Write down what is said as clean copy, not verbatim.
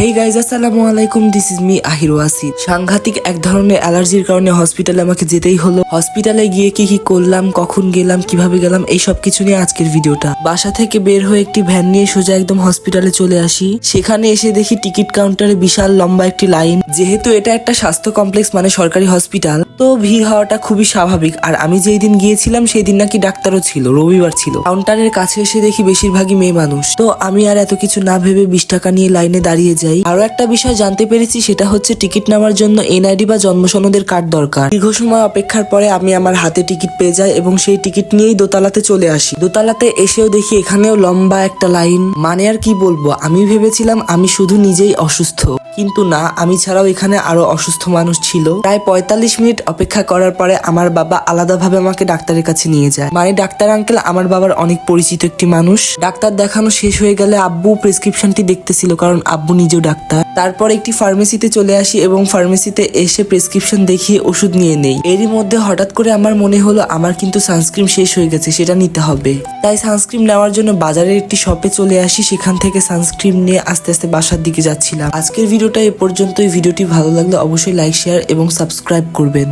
হেই guys, আসসালামু আলাইকুম। This is me Ahir Wasid. সাংঘাতিক এক ধরনের অ্যালার্জির কারণে হসপিটালে আমাকে যেতেই হলো। হসপিটালে গিয়ে কি কি করলাম, কখন গেলাম, কিভাবে গেলাম, এই সব কিছু নিয়ে আজকের ভিডিওটা। বাসা থেকে বের হয়ে একটি ভ্যান নিয়ে সোজা একদম হসপিটালে চলে আসি। সেখানে এসে দেখি টিকিট কাউন্টারে বিশাল লম্বা একটি লাইন। যেহেতু এটা একটা স্বাস্থ্য কমপ্লেক্স মানে সরকারি হসপিটাল, তো ভিড় হওয়াটা খুবই স্বাভাবিক। আর আমি যেই দিন গিয়েছিলাম সেই দিন নাকি ডাক্তারও ছিল, রবিবার ছিল। কাউন্টারের কাছে এসে দেখি বেশিরভাগই মেয়ে মানুষ। তো আমি আর এত কিছু না ভেবে 20 টাকা নিয়ে লাইনে দাঁড়িয়ে যাই। আরো একটা বিষয় জানতে পেরেছি, সেটা হচ্ছে টিকিট নেওয়ার জন্য এনআইডি বা জন্ম সনদের কার্ড দরকার। দীর্ঘ সময় অপেক্ষার পরে আমি আমার হাতে টিকিট পেয়ে যাই এবং সেই টিকিট নিয়েই দোতলাতে চলে আসি। দোতলাতে এসেও দেখি এখানেও লম্বা একটা লাইন। মানে আর কি বলবো, আমি ভেবেছিলাম আমি শুধু নিজেই অসুস্থ, কিন্তু না, আমি ছাড়াও এখানে আরো অসুস্থ মানুষ ছিল। প্রায় 45 মিনিট অপেক্ষা করার পরে আমার বাবা আলাদাভাবে আমাকে ডাক্তারের কাছে নিয়ে যায়। মানে ডাক্তার আঙ্কেল আমার বাবার অনেক পরিচিত একটি মানুষ। ডাক্তার দেখানো শেষ হয়ে গেলে আব্বু প্রেসক্রিপশনটি দেখতেছিল, কারণ আব্বু নিজেও ডাক্তার। তারপর একটি ফার্মেসিতে চলে আসি এবং ফার্মেসিতে এসে প্রেসক্রিপশন দেখিয়ে ওষুধ নিয়ে নেই। এরই মধ্যে হঠাৎ করে আমার মনে হলো আমার কিন্তু সানস্ক্রিন শেষ হয়ে গেছে, সেটা নিতে হবে। তাই সানস্ক্রিন নেওয়ার জন্য বাজারের একটি শপে চলে আসি। সেখান থেকে সানস্ক্রিন নিয়ে আস্তে আস্তে বাসার দিকে যাচ্ছিলাম। আজকের ভিডিওটা এ পর্যন্তই। ভিডিওটি ভালো লাগলে অবশ্যই লাইক, শেয়ার এবং সাবস্ক্রাইব করবেন।